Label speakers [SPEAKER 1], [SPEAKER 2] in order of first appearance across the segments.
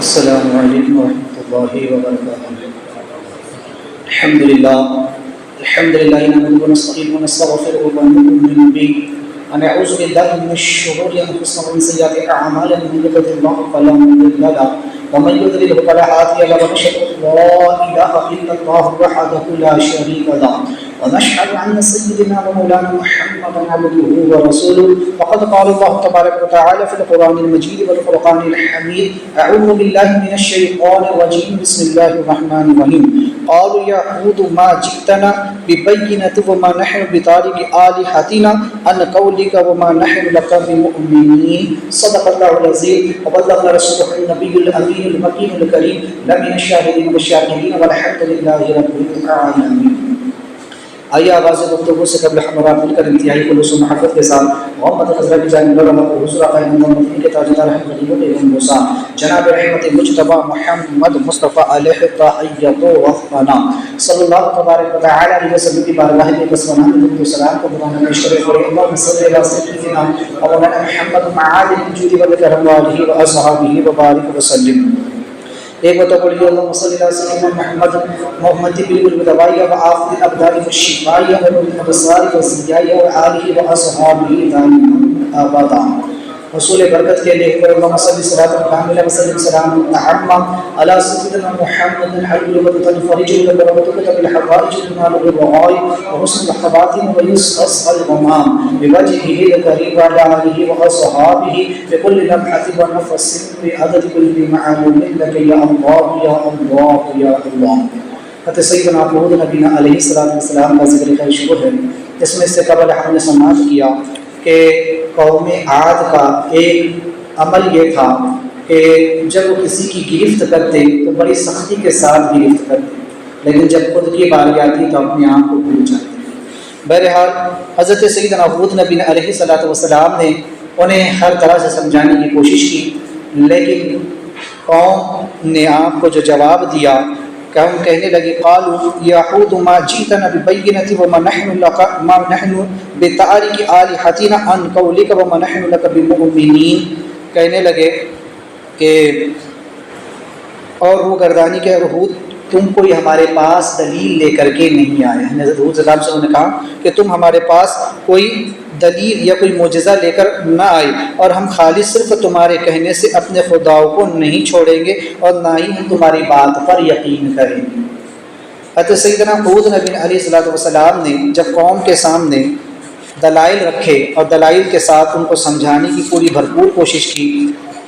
[SPEAKER 1] السلام علیکم ورحمۃ اللہ وبرکاتہ۔ الحمدللہ نحمده ونستعینه ونستغفره ونؤمن به ونعوذ باللہ من شرور انفسنا ومن سیئات اعمالنا من يهده الله فلا مضل له ومن يضلل فلا هادي له ونشهد ان لا اله الا الله وحده لا شريك له ونشهد ان سيدنا ومولانا محمدا عبده ورسوله وقد قال الله تبارك وتعالى في القرآن المجيد والفرقان الحميد اعوذ بالله من الشيطان الرجيم بسم الله الرحمن الرحيم قالوا يا هود ما جئتنا ببينة وما نحن بتارك آلهتنا عن قولك وما نحن لك بمؤمنين صدق الله العظيم وبلغ رسوله النبي الأمين المكين الكريم لمن الشاهدين والشاكرين والحمد لله رب العالمين۔ آئیے آواز گفتگو سے قبل ہمارا مل کر انتہائی خلوص و محبت کے ساتھ محمد حضرت کی جانب اللہ حضور آقا محمد کے تاجدار احمد ابن موسیٰ جناب رحمت مجتبی محمد مصطفیٰ علیہ تحیت و ثنا صلی اللہ تبارک و تعالی علیہ وسلم کی بارگاہ میں بسمانہ درود و سلام کو بلانا پیش کرے اور اللہم صلی علی سیدنا مولانا محمد معاذ الجود والکرم علیہ و اصحابہ وبارک وسلم۔ ایک بتا پڑھیے اللہم صلی علی سیدنا محمد بالکل بدوائیہ و آفت الابدال و شفائیہ و الابصار و زیائیہ و آلہ و اصحابہ دائما آبادا۔ حصول برکت کے لیے اللہم صلی صلاۃ کاملہ و سلم سلام تعمی علی سیدنا محمد الحل والوطن فرج البرکۃ بالحوائج المال والرعائی وحسن الخواتم ويستصغى الغمام بوجهه الكريم وعلى آله وأصحابه بكل لمحة ونفس بعدد كل معلوم لك يا الله يا الله يا الله۔ حضرت سیدنا حضور نبینا علیہ السلام کا ذکر خیر شروع ہے۔ اس میں سے قبل ہم نے سماعت کیا کہ قوم عاد کا ایک عمل یہ تھا کہ جب وہ کسی کی گرفت کرتے تو بڑی سختی کے ساتھ گرفت کرتے، لیکن جب خود کی باری آتی تو اپنے آپ کو بھول جاتے۔ بہرحال حضرت سیدنا حضور نبی علیہ السلام نے انہیں ہر طرح سے سمجھانے کی کوشش کی، لیکن قوم نے آپ کو جو جواب دیا کہ ہم کہنے لگے قالوا یا حود ما جئتنا ببینۃ وما نحن بتارک آلہتنا عن قولک وما نحن لک بمؤمنین، کہنے لگے کہ اور وہ گردانی کے حود تم کوئی ہمارے پاس دلیل لے کر کے نہیں آئے۔ حضرت حود صلی اللہ علیہ وسلم نے کہا کہ تم ہمارے پاس کوئی دلیل یا کوئی معجزہ لے کر نہ آئے اور ہم خالی صرف تمہارے کہنے سے اپنے خداؤں کو نہیں چھوڑیں گے اور نہ ہی ہم تمہاری بات پر یقین کریں گے۔ حضرت سیدنا حود نبی علیہ السلام نے جب قوم کے سامنے دلائل رکھے اور دلائل کے ساتھ ان کو سمجھانے کی پوری بھرپور کوشش کی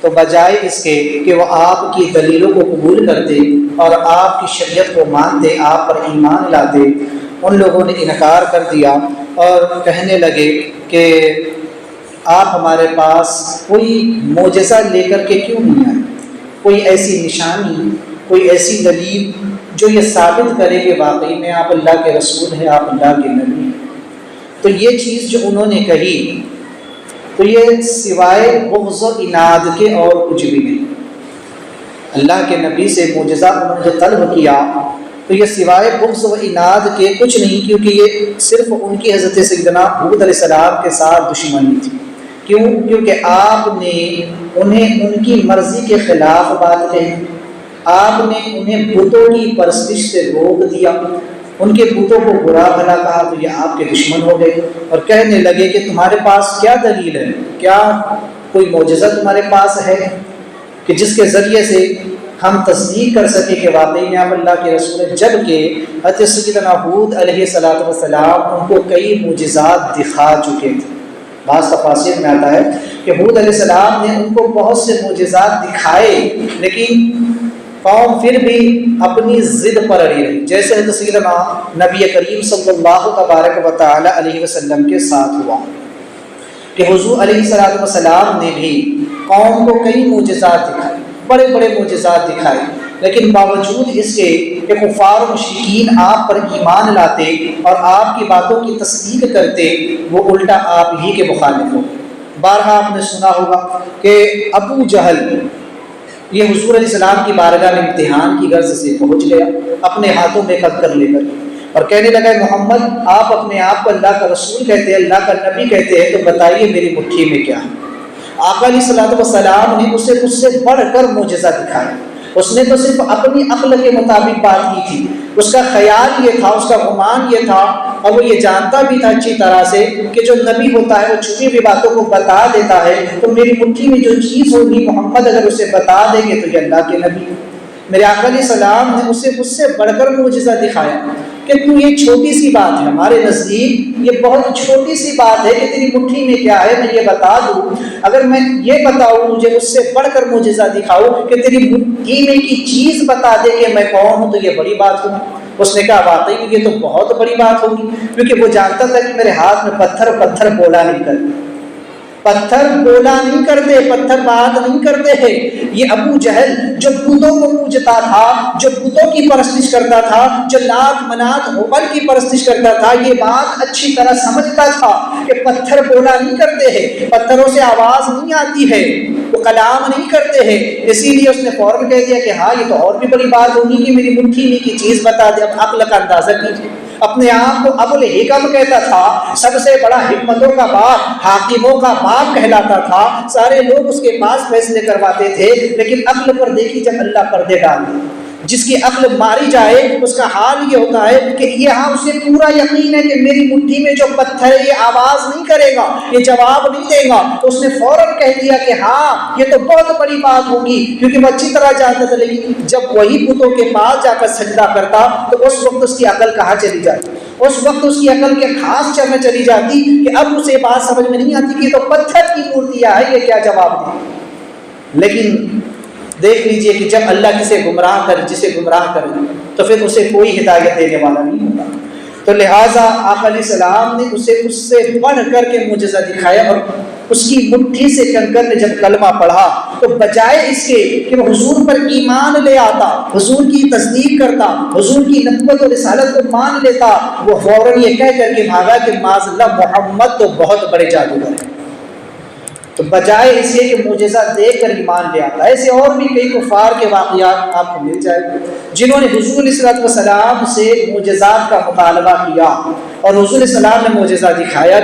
[SPEAKER 1] تو بجائے اس کے کہ وہ آپ کی دلیلوں کو قبول کرتے اور آپ کی شریعت کو مانتے، آپ پر ایمان لاتے، ان لوگوں نے انکار کر دیا اور کہنے لگے کہ آپ ہمارے پاس کوئی معجزہ لے کر کے کیوں نہیں آئے، کوئی ایسی نشانی، کوئی ایسی دلیل جو یہ ثابت کرے کہ واقعی میں آپ اللہ کے رسول ہیں، آپ اللہ کے نبی ہیں۔ تو یہ چیز جو انہوں نے کہی تو یہ سوائے بغض و عناد کے اور کچھ بھی نہیں۔ اللہ کے نبی سے معجزہ انہوں نے جو طلب کیا تو یہ سوائے بغض و عناد کے کچھ نہیں، کیونکہ یہ صرف ان کی حضرت سیدنا حود علیہ السلام کے ساتھ دشمنی تھی۔ کیوں؟ کیونکہ آپ نے انہیں ان کی مرضی کے خلاف بات کہی، آپ نے انہیں بتوں کی پرستش سے روک دیا، ان کے بتوں کو برا بھلا کہا تو یہ آپ کے دشمن ہو گئے اور کہنے لگے کہ تمہارے پاس کیا دلیل ہے، کیا کوئی معجزہ تمہارے پاس ہے کہ جس کے ذریعے سے ہم تصدیق کر سکیں کہ واقعی میں آپ اللہ کے رسول ہیں۔ جبکہ حضرت سیدنا حود علیہ السلام ان کو کئی معجزات دکھا چکے تھے۔ بعض تفاسیر میں آتا ہے کہ حود علیہ السلام نے ان کو بہت سے معجزات دکھائے، لیکن قوم پھر بھی اپنی ضد پر اڑی رہی، جیسے حضرت سیدنا نبی کریم صلی اللہ تبارک و تعالی علیہ وسلم کے ساتھ ہوا کہ حضور علیہ السلام نے بھی قوم کو کئی معجزات دکھائے، بڑے بڑے معجزات دکھائے، لیکن باوجود اس کے کہ کفار و مشرکین آپ پر ایمان لاتے اور آپ کی باتوں کی تصدیق کرتے، وہ الٹا آپ ہی کے مخالف ہو۔ بارہا آپ نے سنا ہوگا کہ ابو جہل یہ حضور علیہ السلام کی بارگاہ میں امتحان کی غرض سے پہنچ گیا، اپنے ہاتھوں میں کنکر لے کر، اور کہنے لگا محمد آپ اپنے آپ کو اللہ کا رسول کہتے ہیں، اللہ کا نبی کہتے ہیں، تو بتائیے میری مٹھی میں کیا ہے۔ آقا علیہ الصلوۃ والسلام نے اسے اس سے بڑھ کر معجزہ دکھایا۔ اس نے تو صرف اپنی عقل کے مطابق بات کی تھی، اس کا خیال یہ تھا، اس کا گمان یہ تھا، اور وہ یہ جانتا بھی تھا اچھی طرح سے کہ جو نبی ہوتا ہے وہ چھپی ہوئی باتوں کو بتا دیتا ہے، تو میری مٹھی میں جو چیز ہوگی محمد اگر اسے بتا دیں گے تو یہ اللہ کے نبی۔ میرے آقا علیہ السلام نے اسے اس سے بڑھ کر معجزہ دکھایا کہ تو یہ چھوٹی سی بات ہے، ہمارے نزدیک یہ بہت چھوٹی سی بات ہے کہ تیری مٹھی میں کیا ہے میں یہ بتا دوں، اگر میں یہ بتاؤں مجھے اس سے بڑھ کر معجزہ دکھاؤں کہ تیری مٹھی میں کی چیز بتا دے کہ میں کون ہوں، تو یہ بڑی بات ہوگی۔ اس نے کہا واقعی یہ تو بہت بڑی بات ہوگی، کیونکہ وہ جانتا تھا کہ میرے ہاتھ میں پتھر بولا نہیں کرتے، پتھر بولا نہیں کرتے، پتھر بات نہیں کرتے ہیں۔ یہ ابو جہل جو بتوں کو پوجتا تھا، جو بتوں کی پرستش کرتا تھا، جو لات منات ہبل کی پرستش کرتا تھا، یہ بات اچھی طرح سمجھتا تھا کہ پتھر بولا نہیں کرتے ہیں، پتھروں سے آواز نہیں آتی ہے، وہ کلام نہیں کرتے ہیں۔ اسی لیے اس نے فوراً کہہ دیا کہ ہاں یہ تو اور بھی بڑی بات ہوگی کہ میری مٹھی میں کی چیز بتا دے۔ اب عقل کا اندازہ کیجیے، اپنے آپ کو ابو الحکم کہتا تھا، سب سے بڑا حکمتوں کا باپ، حاکموں کا باپ کہلاتا تھا، سارے لوگ اس کے پاس فیصلے کرواتے تھے، لیکن عقل پر دیکھی جب اللہ پردے ڈال دے، جس کی عقل ماری جائے اس کا حال یہ ہوتا ہے کہ یہاں اسے پورا یقین ہے کہ میری مٹھی میں جو پتھر ہے یہ آواز نہیں کرے گا، یہ جواب نہیں دے گا، تو اس نے فوراً کہہ دیا کہ ہاں یہ تو بہت بڑی بات ہوگی، کیونکہ وہ اچھی طرح جانتا تھا۔ لیکن جب وہی بتوں کے پاس جا کر سجدہ کرتا تو اس وقت اس کی عقل کہاں چلی جاتی، اس وقت اس کی عقل کے خاص چلنے چلی جاتی کہ اب اسے بات سمجھ میں نہیں آتی کہ تو پتھر کی مورتیاں ہے، یہ کیا جواب دے۔ لیکن دیکھ لیجئے کہ جب اللہ جسے گمراہ کرے تو پھر اسے کوئی ہدایت دینے والا نہیں ہوتا۔ تو لہٰذا آقا علیہ السلام نے اسے اس سے بڑھ کر کے معجزہ دکھایا، اور اس کی مٹھی سے کنکر نے جب کلمہ پڑھا تو بجائے اس کے کہ وہ حضور پر ایمان لے آتا، حضور کی تصدیق کرتا، حضور کی نبوت اور رسالت کو مان لیتا، وہ فوراً یہ کہہ کر کے بھاگا کہ معاذ اللہ محمد تو بہت بڑے جادوگر ہیں۔ تو بجائے اس کے کہ معجزہ دیکھ کر ایمان لے آتا ہے۔ ایسے اور بھی کئی کفار کے واقعات آپ کو مل جائیں گے جنہوں نے حضور علیہ الصلوۃ والسلام سے معجزات کا مطالبہ کیا اور حضور علیہ السلام نے معجزہ دکھایا۔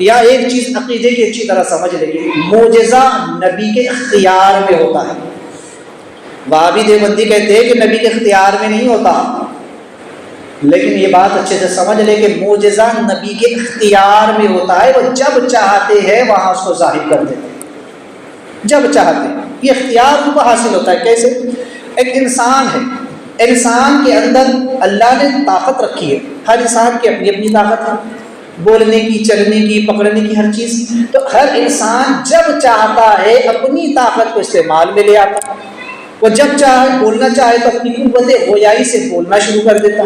[SPEAKER 1] یا ایک چیز عقیدے کی اچھی طرح سمجھ لیں، معجزہ نبی کے اختیار میں ہوتا ہے۔ وہابی دیوبندی کہتے ہیں کہ نبی کے اختیار میں نہیں ہوتا، لیکن یہ بات اچھے سے سمجھ لے کہ معجزہ نبی کے اختیار میں ہوتا ہے، وہ جب چاہتے ہیں وہاں اس کو ظاہر کر دیتے ہیں، جب چاہتے ہیں۔ یہ اختیار ان کو حاصل ہوتا ہے۔ کیسے؟ ایک انسان ہے، انسان کے اندر اللہ نے طاقت رکھی ہے، ہر انسان کی اپنی اپنی طاقت ہے، بولنے کی، چلنے کی، پکڑنے کی، ہر چیز۔ تو ہر انسان جب چاہتا ہے اپنی طاقت کو استعمال میں لے آتا، وہ جب چاہے بولنا چاہے تو اپنی قوت گویائی سے بولنا شروع کر دیتا،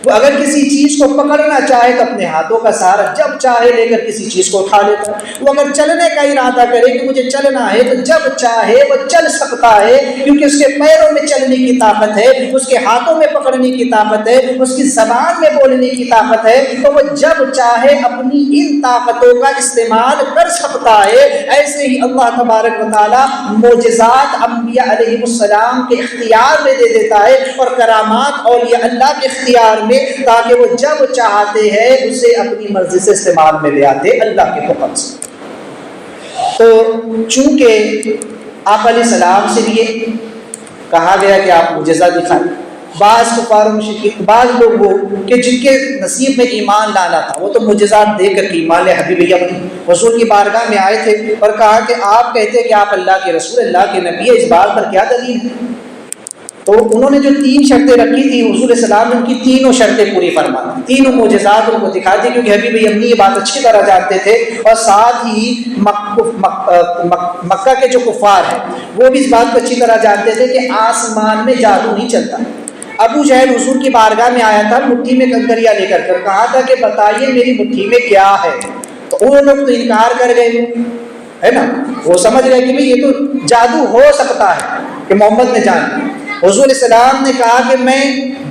[SPEAKER 1] وہ اگر کسی چیز کو پکڑنا چاہے تو اپنے ہاتھوں کا سہارا جب چاہے لے کر کسی چیز کو اٹھا لیتا، وہ اگر چلنے کا ارادہ کرے کہ مجھے چلنا ہے تو جب چاہے وہ چل سکتا ہے، کیونکہ اس کے پیروں میں چلنے کی طاقت ہے، اس کے ہاتھوں میں پکڑنے کی طاقت ہے، اس کی زبان میں بولنے کی طاقت ہے، تو وہ جب چاہے اپنی ان طاقتوں کا استعمال کر سکتا ہے۔ ایسے ہی اللہ تبارک و تعالیٰ معجزات انبیاء علیہ السلام کے اختیار میں دے دیتا ہے، اور کرامات اولیاء اللہ کے اختیار میں، تاکہ وہ جب چاہتے ہیں اسے اپنی مرضی سے استعمال میں لے آتے اللہ کے حکم سے۔ تو چونکہ آپ علیہ السلام سے یہ کہا گیا کہ آپ معجزہ دکھائیں، بعض کفار و مشرکین، بعض لوگ وہ کہ جن کے نصیب میں ایمان لانا تھا وہ تو معجزات دے کر کے ایمان لے، حبیب اپنی حضور کی بارگاہ میں آئے تھے اور کہا کہ آپ کہتے ہیں کہ آپ اللہ کے رسول، اللہ کے نبی ہے، اس بات پر کیا دلیل ہے؟ تو انہوں نے جو 3 شرطیں رکھی تھی، حضور علیہ السلام نے ان کی تینوں شرطیں پوری فرما دی، تینوں معجزات ان کو دکھا دی، کیونکہ حبیب اپنی یہ بات اچھی طرح جانتے تھے، اور ساتھ ہی مکہ کے جو کفار ہیں وہ بھی اس بات کو اچھی طرح جانتے تھے کہ آسمان میں جادو نہیں چلتا۔ ابو جہل حضور کی بارگاہ میں آیا تھا مٹھی میں کنکریاں لے کر کہا تھا کہ بتائیے میری مٹھی میں کیا ہے، تو وہ لوگ تو انکار کر گئے، ہے نا، وہ سمجھ گئے کہ بھئی یہ تو جادو ہو سکتا ہے کہ محمد نے جان لیا۔ حضور علیہ السلام نے کہا کہ میں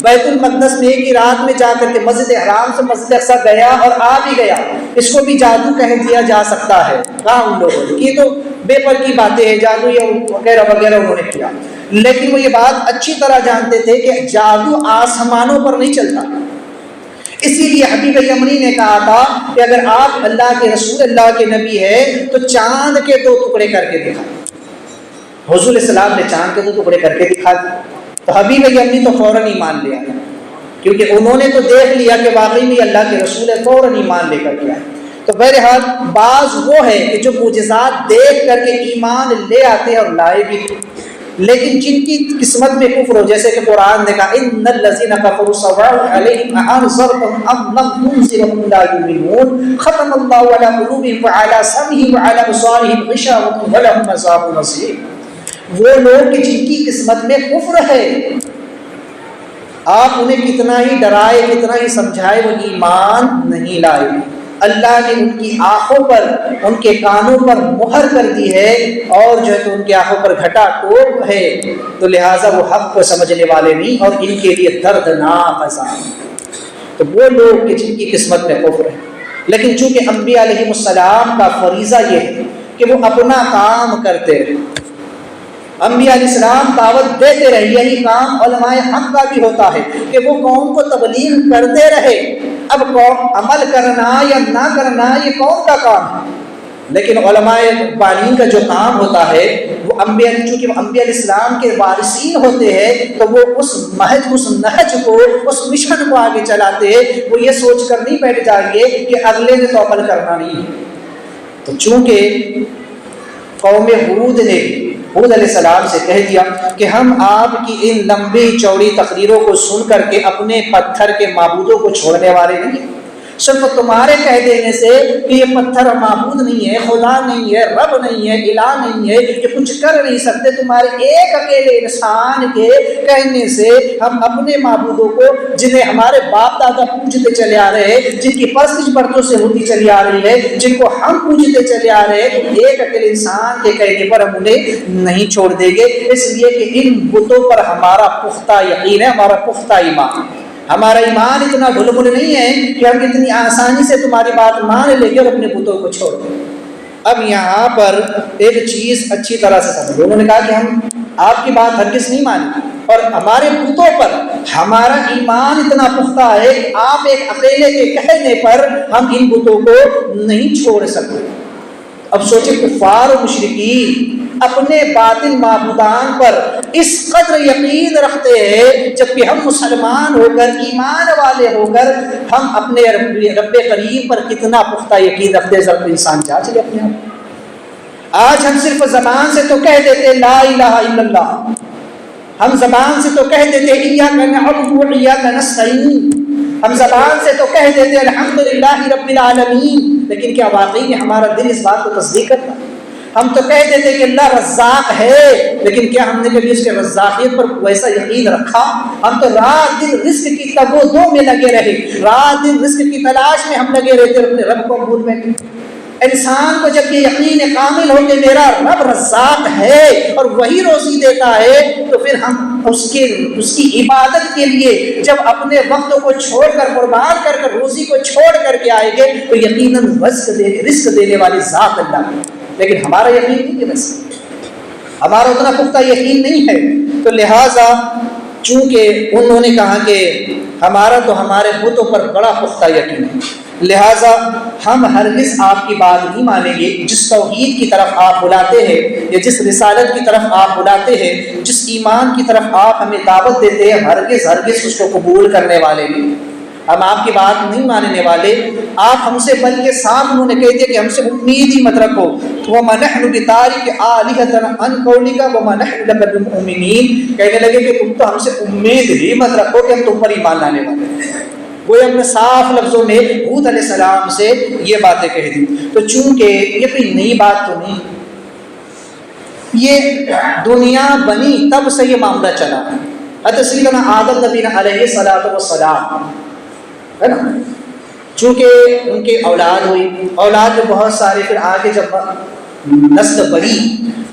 [SPEAKER 1] بیت المقدس میں ایک ہی رات میں جا کر کے مسجد حرام سے مسجد اقصی گیا اور آ بھی گیا، اس کو بھی جادو کہہ دیا جا سکتا ہے۔ کہا ان لوگوں نے کہ تو بے پر کی باتیں ہیں، جادو یا وغیرہ وغیرہ انہوں نے کیا، لیکن وہ یہ بات اچھی طرح جانتے تھے کہ جادو آسمانوں پر نہیں چلتا، اسی لیے حبیب یمنی نے کہا تھا کہ اگر آپ اللہ کے رسول، اللہ کے نبی ہے تو چاند کے 2 ٹکڑے کر کے دکھا۔ حضور علیہ السلام نے چاند کے 2 ٹکڑے کر کے دکھا دی، تو حبیب یمنی تو فوراً ایمان لے آیا، کیونکہ انہوں نے تو دیکھ لیا کہ واقعی میں اللہ کے رسول ہے، فوراً ایمان لے کر کے آئے۔ تو بہرحال بعض وہ ہے کہ جو معجزات دیکھ کر کے ایمان لے آتے ہیں اور لائے بھی، لیکن جن کی قسمت میں کفر ہو، جیسے کہ قرآن نے کہا ان الذین کفروا سواء علیہم اانذرتهم ام لم تنذرهم لا یؤمنون ختم اللہ علی قلوبہم وعلی سمعہم وعلی ابصارہم غشاوۃ ولہم عذاب عظیم۔ وہ لوگ کہ جن کی قسمت میں کفر ہے، آپ انہیں کتنا ہی ڈرائے، کتنا ہی سمجھائے، وہ ایمان نہیں لائے۔ اللہ نے ان کی آنکھوں پر، ان کے کانوں پر مہر کر دی ہے، اور جو ہے تو ان کی آنکھوں پر گھٹا ٹوپ ہے، تو لہٰذا وہ حق کو سمجھنے والے نہیں، اور ان کے لیے دردناک عذاب۔ تو وہ لوگ کہ جن کی قسمت میں کفر ہے، لیکن چونکہ انبیاء علیہ السلام کا فریضہ یہ ہے کہ وہ اپنا کام کرتے رہے، انبیاء علیہ السلام دعوت دیتے رہے، یہی کام علماء حق کا بھی ہوتا ہے کہ وہ قوم کو تبلیغ کرتے رہے۔ اب قوم عمل کرنا یا نہ کرنا یہ قوم کا کام ہے، لیکن علماء بالغین کا جو کام ہوتا ہے وہ انبیاء، چونکہ وہ انبیاء علیہ السلام کے وارثین ہوتے ہیں، تو وہ اس نہج کو، اس مشن کو آگے چلاتے ہیں۔ وہ یہ سوچ کر نہیں بیٹھ جائیں گے کہ اگلے نے تو عمل کرنا نہیں ہے۔ تو چونکہ قوم ہود نے ہود علیہ السلام سے کہہ دیا کہ ہم آپ کی ان لمبی چوڑی تقریروں کو سن کر کے اپنے پتھر کے معبودوں کو چھوڑنے والے نہیں ہیں، صرف تمہارے کہہ دینے سے کہ یہ پتھر معبود نہیں ہے، خدا نہیں ہے، رب نہیں ہے، الہ نہیں ہے، یہ کچھ کر نہیں سکتے، تمہارے ایک اکیلے انسان کے کہنے سے ہم اپنے معبودوں کو، جنہیں ہمارے باپ دادا پوجتے چلے آ رہے ہیں، جن کی پرستش برتوں سے ہوتی چلی آ رہی ہے، جن کو ہم پوجتے چلے آ رہے ہیں، تو ایک اکیلے انسان کے کہنے پر ہم انہیں نہیں چھوڑ دیں گے، اس لیے کہ ان بتوں پر ہمارا پختہ یقین ہے، ہمارا پختہ ایمان ہے۔ ہمارا ایمان اتنا ڈھلمل نہیں ہے کہ ہم اتنی آسانی سے تمہاری بات مان لیں گے اور اپنے بتوں کو چھوڑ دیں۔ اب یہاں پر ایک چیز اچھی طرح سے سمجھو، انہوں نے کہا کہ ہم آپ کی بات ہرگز نہیں مانیں، اور ہمارے بتوں پر ہمارا ایمان اتنا پختہ ہے کہ آپ ایک اکیلے کے کہنے پر ہم ان بتوں کو نہیں چھوڑ سکتے۔ اب سوچیں کفار و مشرکین اپنے باطل معبودان پر اس قدر یقین رکھتے ہیں، جبکہ ہم مسلمان ہو کر، ایمان والے ہو کر، ہم اپنے رب کریم پر کتنا پختہ یقین رکھتے ہیں۔ ضرور انسان جانچ لے اپنے آپ۔ آج ہم صرف زبان سے تو کہہ دیتے لا الہ الا اللہ، ہم زبان سے تو کہہ دیتے ایاک نعبد و ایاک نستعین، ہم زبان سے تو کہہ دیتے الحمدللہ رب العالمین، لیکن کیا واقعی میں ہمارا دل اس بات کو تصدیق کرتا؟ ہم تو کہہ دیتے کہ اللہ رزاق ہے، لیکن کیا ہم نے کبھی اس کے رزاقیت پر ویسا یقین رکھا؟ ہم تو رات دن رزق کی تگ و دو میں لگے رہے، رات دن رزق کی تلاش میں ہم لگے رہتے، اپنے رب کو بھول بیٹھے۔ انسان کو جب یہ یقین کامل ہو کہ میرا رب رزاق ہے اور وہی روزی دیتا ہے، تو پھر ہم اس کی عبادت کے لیے جب اپنے وقت کو چھوڑ کر، قربان کر کر، روزی کو چھوڑ کر کے آئیں گے، تو یقیناً رزق دینے والی ذات اللہ ہے۔ لیکن ہمارا یقین نہیں ہے، بس ہمارا اتنا پختہ یقین نہیں ہے، تو لہٰذا چونکہ انہوں نے کہا کہ ہمارا تو ہمارے بتوں پر بڑا پختہ یقین ہے، لہٰذا ہم ہرگز آپ کی بات نہیں مانیں گے۔ جس توحید کی طرف آپ بلاتے ہیں، یا جس رسالت کی طرف آپ بلاتے ہیں، جس ایمان کی طرف آپ ہمیں دعوت دیتے ہیں، ہرگز اس کو قبول کرنے والے نہیں، ہم آپ کی بات نہیں ماننے والے۔ آپ ہم سے بلکہ صاف انہوں نے کہہ دیا کہ ہم سے امید ہی مت رکھو، وَمَا نَحْنُ بِتَارِكِ آلِهَتَنَا عَنْ قَوْلِكَ وَمَا نَحْنُ لَكَ بِمُؤْمِنِينَ، کہنے لگے کہ تم تو ہم سے امید ہی مت رکھو کہ ہم تم پر ایمان لانے والے ہیں۔ وہ اپنے صاف لفظوں میں ہود علیہ السلام سے یہ باتیں کہہ دی۔ تو چونکہ یہ کوئی نئی بات تو نہیں، یہ دنیا بنی تب سے یہ معاملہ چلا ہے۔ حضرت سیدنا آدم نبی علیہ السلام ہے نا، چونکہ ان کی اولاد ہوئی، اولاد میں بہت سارے، پھر آگے جب نسل بڑھی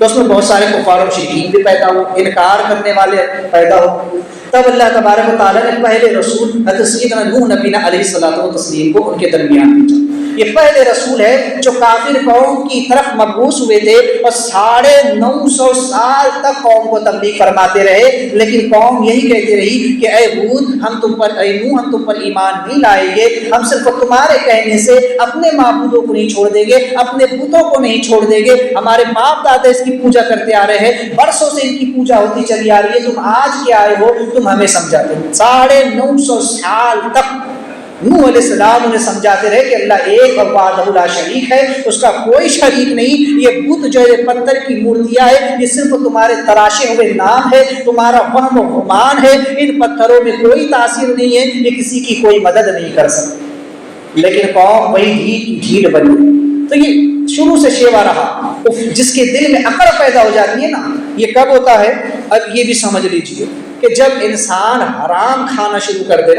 [SPEAKER 1] تو اس میں بہت سارے کفار و مشرکین بھی پیدا ہو، انکار کرنے والے پیدا ہو۔ تب اللہ تبارک و تعالیٰ نے پہلے رسول حضرت سیدنا نوح نبی علیہ الصلوۃ والتسلیم کو ان کے درمیان بھیجا۔ یہ پہلے رسول ہے جو کافر قوم کی طرف مبعوث ہوئے تھے اور 950 سال تک قوم کو تبلیغ فرماتے رہے، لیکن قوم یہی کہتی رہی کہ اے ہود ہم تم پر ایمان نہیں لائیں گے، ہم صرف تمہارے کہنے سے اپنے معبودوں کو نہیں چھوڑ دیں گے، اپنے بتوں کو نہیں چھوڑ دیں گے، ہمارے باپ دادا اس کی پوجا کرتے آ رہے ہیں، برسوں سے ان کی پوجا ہوتی چلی آ رہی ہے، تم آج کیا آئے ہو، تم ہمیں سمجھاتے ہو۔ 950 سال تک نوح علیہ السلام انہیں سمجھاتے رہے کہ اللہ ایک اور وحدہ لا شریک ہے، اس کا کوئی شریک نہیں، یہ بت جو ہے پتھر کی مورتیاں ہے، یہ صرف تمہارے تراشے ہوئے نام ہے، تمہارا وہم و گمان ہے، ان پتھروں میں کوئی تاثیر نہیں ہے، یہ کسی کی کوئی مدد نہیں کر سکتے۔ لیکن قوم وہی ڈھیل بن گئی۔ تو یہ شروع سے شیوا رہا، جس کے دل میں عقل پیدا ہو جاتی ہے نا، یہ کب ہوتا ہے؟ اب یہ بھی سمجھ لیجئے کہ جب انسان حرام کھانا شروع کر دے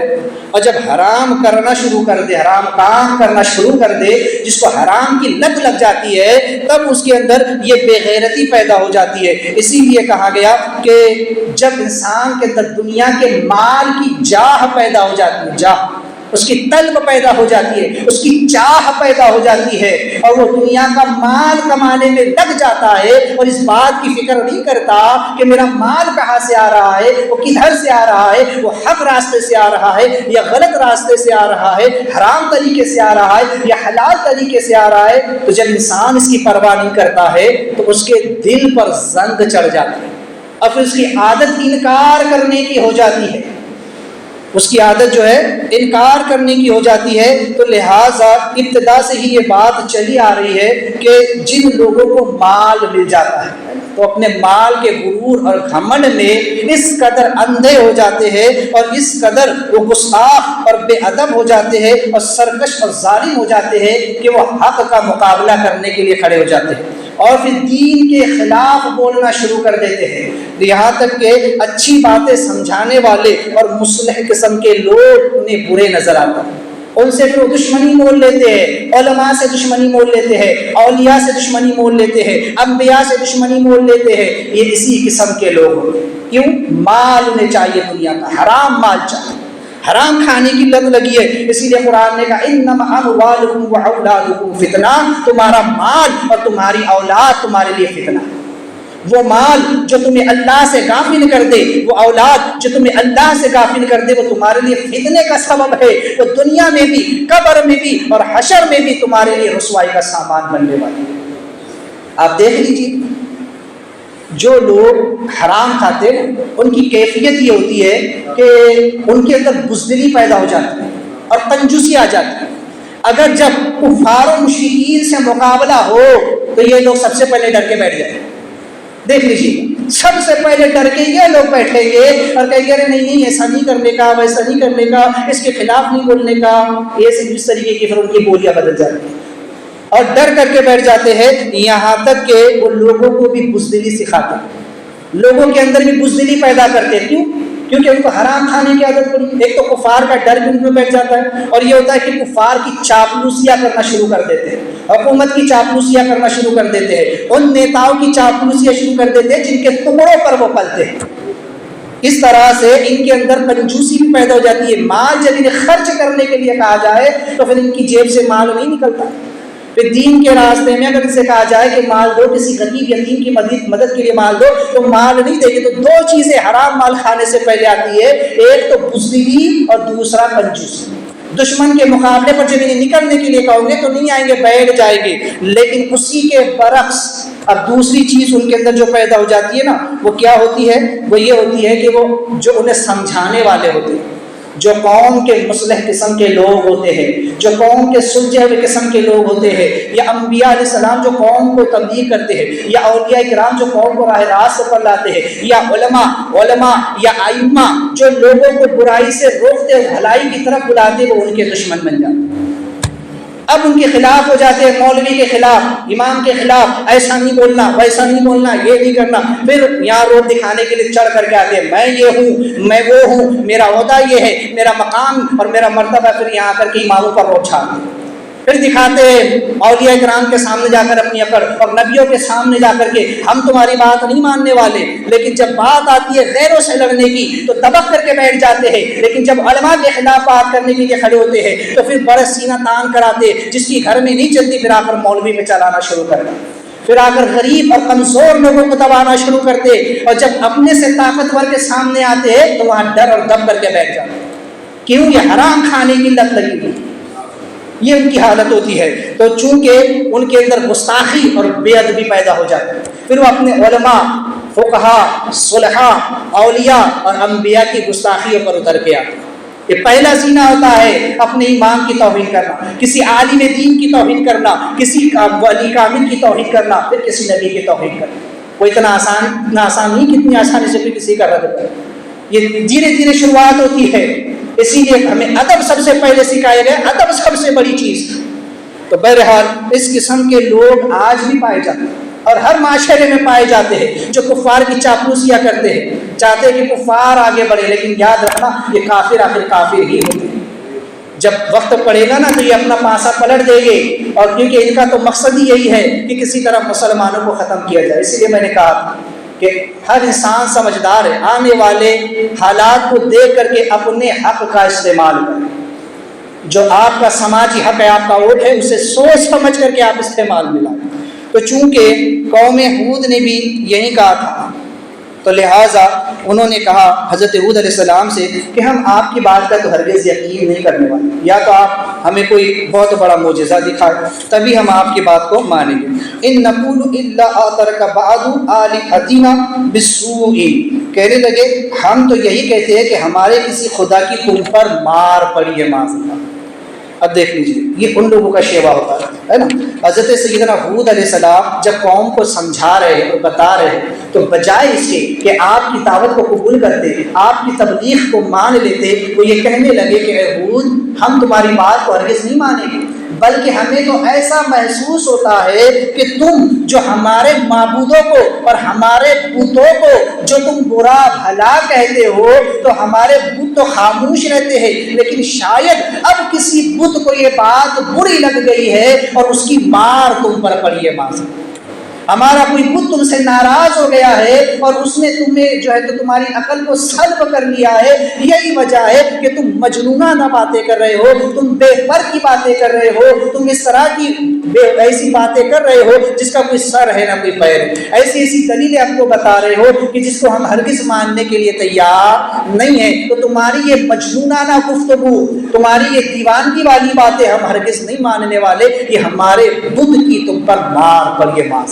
[SPEAKER 1] اور جب حرام کرنا شروع کر دے، حرام کام کرنا شروع کر دے، جس کو حرام کی لت لگ جاتی ہے، تب اس کے اندر یہ بے غیرتی پیدا ہو جاتی ہے۔ اسی لیے کہا گیا کہ جب انسان کے اندر دنیا کے مال کی جاہ پیدا ہو جاتی ہے، جاہ اس کی طلب پیدا ہو جاتی ہے، اس کی چاہ پیدا ہو جاتی ہے، اور وہ دنیا کا مال کمانے میں لگ جاتا ہے اور اس بات کی فکر نہیں کرتا کہ میرا مال کہاں سے آ رہا ہے، وہ کدھر سے آ رہا ہے، وہ حق راستے سے آ رہا ہے یا غلط راستے سے آ رہا ہے، حرام طریقے سے آ رہا ہے یا حلال طریقے سے آ رہا ہے۔ تو جب انسان اس کی پرواہ نہیں کرتا ہے تو اس کے دل پر زنگ چڑھ جاتی ہے اور پھر اس کی عادت انکار کرنے کی ہو جاتی ہے، اس کی عادت جو ہے انکار کرنے کی ہو جاتی ہے۔ تو لہٰذا ابتدا سے ہی یہ بات چلی آ رہی ہے کہ جن لوگوں کو مال مل جاتا ہے تو اپنے مال کے غرور اور گھمنڈ میں اس قدر اندھے ہو جاتے ہیں اور اس قدر وہ گستاخ اور بے ادب ہو جاتے ہیں اور سرکش اور ظالم ہو جاتے ہیں کہ وہ حق کا مقابلہ کرنے کے لیے کھڑے ہو جاتے ہیں اور پھر دین کے خلاف بولنا شروع کر دیتے ہیں، یہاں تک کہ اچھی باتیں سمجھانے والے اور مصلح قسم کے لوگ انہیں برے نظر آتے ہیں، ان سے پھر وہ دشمنی مول لیتے ہیں، علماء سے دشمنی مول لیتے ہیں، اولیاء سے دشمنی مول لیتے ہیں، انبیاء سے دشمنی مول لیتے ہیں۔ یہ اسی قسم کے لوگ ہوتے ہیں۔ کیوں؟ مال انہیں چاہیے، دنیا کا حرام مال چاہیے، حرام کھانے کی لت لگی ہے۔ اسی لیے قرآن نے کہا انما اموالکم واولادکم فتنہ، تمہارا مال اور تمہاری اولاد تمہارے لیے فتنہ ہے۔ وہ مال جو تمہیں اللہ سے غافل کر دے، وہ اولاد جو تمہیں اللہ سے غافل کر دے، وہ تمہارے لیے فتنے کا سبب ہے، وہ دنیا میں بھی، قبر میں بھی اور حشر میں بھی تمہارے لیے رسوائی کا سامان بننے والی ہے۔ آپ دیکھ لیجیے، جو لوگ حرام کھاتے ہیں ان کی کیفیت یہ ہوتی ہے کہ ان کے اندر بزدلی پیدا ہو جاتی ہے اور کنجوسی آ جاتی ہے۔ اگر جب کفار و مشرکین سے مقابلہ ہو تو یہ لوگ سب سے پہلے ڈر کے بیٹھ جائیں۔ دیکھ لیجیے، سب سے پہلے ڈر کے یہ لوگ بیٹھیں گے اور کہیں گے نہیں ایسا نہیں کرنے کا، ویسا نہیں کرنے کا، اس کے خلاف نہیں بولنے کا، ایسے اس طریقے کی پھر ان کی بولیاں بدل جاتی ہیں اور ڈر کر کے بیٹھ جاتے ہیں، یہاں تک کہ وہ لوگوں کو بھی بزدلی سکھاتے ہیں، لوگوں کے اندر بھی بزدلی پیدا کرتے ہیں۔ کیوں؟ کیونکہ ان کو حرام کھانے کی عادت پڑی۔ ایک تو کفار کا ڈر بھی ان میں بیٹھ جاتا ہے اور یہ ہوتا ہے کہ کفار کی چاپلوسیاں کرنا شروع کر دیتے ہیں، حکومت کی چاپلوسیاں کرنا شروع کر دیتے ہیں، ان نیتاؤں کی چاپلوسیاں شروع کر دیتے ہیں جن کے ٹکڑوں پر وہ پلتے ہیں۔ اس طرح سے ان کے اندر کنجوسی بھی پیدا ہو جاتی ہے۔ مال جب انہیں خرچ کرنے کے لیے کہا جائے تو پھر ان کی جیب سے مال نہیں نکلتا۔ پھر دین کے راستے میں اگر ان سے کہا جائے کہ مال دو، کسی غریب یتیم کی مدد کے لیے مال دو، تو مال نہیں دیں گے۔ تو دو چیزیں حرام مال کھانے سے پہلے آتی ہے، ایک تو بزدلی اور دوسرا کنجوسی۔ دشمن کے مقابلے پر جب انہیں نکلنے کے لیے کہو گے تو نہیں آئیں گے، بیٹھ جائیں گے۔ لیکن اسی کے برعکس اب دوسری چیز ان کے اندر جو پیدا ہو جاتی ہے نا، وہ کیا ہوتی ہے؟ وہ یہ ہوتی ہے کہ وہ جو انہیں سمجھانے والے ہوتے ہیں، جو قوم کے مصلح قسم کے لوگ ہوتے ہیں، جو قوم کے سلجھے ہوئے قسم کے لوگ ہوتے ہیں، یا انبیاء علیہ السلام جو قوم کو تبلیغ کرتے ہیں، یا اولیاء کرام جو قوم کو راہ راست پر لاتے ہیں، یا علماء یا ائمہ جو لوگوں کو برائی سے روکتے اور بھلائی کی طرف بلاتے، وہ ان کے دشمن بن جاتے ہیں۔ اب ان کے خلاف ہو جاتے ہیں، مولوی کے خلاف، امام کے خلاف، ایسا نہیں بولنا، ویسا نہیں بولنا، یہ نہیں کرنا۔ پھر یہاں روڈ دکھانے کے لیے چڑھ کر کے آتے ہیں، میں یہ ہوں، میں وہ ہوں، میرا عہدہ یہ ہے، میرا مقام اور میرا مرتبہ، پھر یہاں آ کر کے اماموں پر روڈ چھاڑتے ہیں۔ پھر دکھاتے ہیں اولیاء کرام کے سامنے جا کر اپنی اکڑ، اور نبیوں کے سامنے جا کر کے ہم تمہاری بات نہیں ماننے والے، لیکن جب بات آتی ہے غیروں سے لڑنے کی تو دبک کر کے بیٹھ جاتے ہیں، لیکن جب علماء کے خلاف بات کرنے کے لیے کھڑے ہوتے ہیں تو پھر بڑے سینہ تان کراتے، جس کی گھر میں نہیں چلتی پھر آ کر مولوی میں چلانا شروع کرتا، پھر آ کر غریب اور کمزور لوگوں کو دبانا شروع کرتے، اور جب اپنے سے طاقتور کے سامنے آتے ہیں تو وہاں ڈر اور دب کر کے بیٹھ جاتے۔ کیوں؟ یہ حرام کھانے کی لت لگی ہوئی، یہ ان کی حالت ہوتی ہے۔ تو چونکہ ان کے اندر گستاخی اور بے ادبی پیدا ہو جاتی ہے، پھر وہ اپنے علماء، فقہاء، صلحاء، اولیاء اور انبیاء کی گستاخیوں پر اتر کے آتے ہیں۔ یہ پہلا زینہ ہوتا ہے اپنے امام کی توہین کرنا، کسی عالم دین کی توہین کرنا، کسی ولی کامل کی توہین کرنا، پھر کسی نبی کی توہین کرنا۔ وہ اتنا آسان نہیں، کتنی آسانی سے پھر کسی کا رد کرے۔ یہ دھیرے دھیرے شروعات ہوتی ہے، اسی لیے ہمیں ادب سب سے پہلے سکھایا گیا، ادب سب سے بڑی چیز۔ تو بہرحال اس قسم کے لوگ آج بھی پائے جاتے ہیں اور ہر معاشرے میں پائے جاتے ہیں، جو کفار کی چاپلوسیاں کرتے ہیں، چاہتے ہیں کہ کفار آگے بڑھے، لیکن یاد رکھنا یہ کافر آخر کافر ہی ہوتے ہیں۔ جب وقت پڑے گا نا تو یہ اپنا پاسا پلٹ دیں گے، اور کیونکہ ان کا تو مقصد ہی یہی ہے کہ کسی طرح مسلمانوں کو ختم کیا جائے۔ اسی لیے میں نے کہا تھا کہ ہر انسان سمجھدار ہے، آنے والے حالات کو دیکھ کر کے اپنے حق کا استعمال کریں۔ جو آپ کا سماجی حق ہے، آپ کا ووٹ ہے، اسے سوچ سمجھ کر کے آپ استعمال میں لائیں۔ تو چونکہ قوم ہود نے بھی یہی کہا تھا، تو لہٰذا انہوں نے کہا حضرت ہود علیہ السلام سے کہ ہم آپ کی بات کا تو ہرگز یقین نہیں کرنے والے، یا تو آپ ہمیں کوئی بہت بڑا معجزہ دکھائیں تبھی ہم آپ کی بات کو مانیں گے۔ ان نقول الا آترک بعض آلہتنا بالسوء، کہنے لگے ہم تو یہی کہتے ہیں کہ ہمارے کسی خدا کی تم پر مار پڑی ہے معاذ اللہ۔ اب دیکھ لیجیے یہ ان لوگوں کا شیوا ہوتا ہے نا۔ حضرت سیدنا ہود علیہ السلام جب قوم کو سمجھا رہے ہیں اور بتا رہے ہیں، تو بجائے اس کے کہ آپ کی دعوت کو قبول کرتے، آپ کی تبلیغ کو مان لیتے، وہ یہ کہنے لگے کہ اے ہود، ہم تمہاری بات کو ہرگز نہیں مانیں گے، بلکہ ہمیں تو ایسا محسوس ہوتا ہے کہ تم جو ہمارے معبودوں کو اور ہمارے بتوں کو جو تم برا بھلا کہتے ہو، تو ہمارے بت تو خاموش رہتے ہیں، لیکن شاید اب کسی بت کو یہ بات بری لگ گئی ہے اور اس کی مار تم پر پڑی ہے۔ ماں ہمارا کوئی بت تم سے ناراض ہو گیا ہے اور اس نے تمہیں جو ہے تو تمہاری عقل کو سلب کر لیا ہے، یہی وجہ ہے کہ تم مجنونانہ باتیں کر رہے ہو، تم بے پر کی باتیں کر رہے ہو، تم اس طرح کی ایسی باتیں کر رہے ہو جس کا کوئی سر ہے نہ کوئی پیر ہے، ایسی ایسی دلیلیں ہم کو بتا رہے ہو کہ جس کو ہم ہرگز ماننے کے لیے تیار نہیں ہیں۔ تو تمہاری یہ مجنونانہ گفتگو، تمہاری یہ دیوانگی والی باتیں ہم ہرگز نہیں ماننے والے، یہ ہمارے بت کی تم پر مار پڑی ہے۔ ماں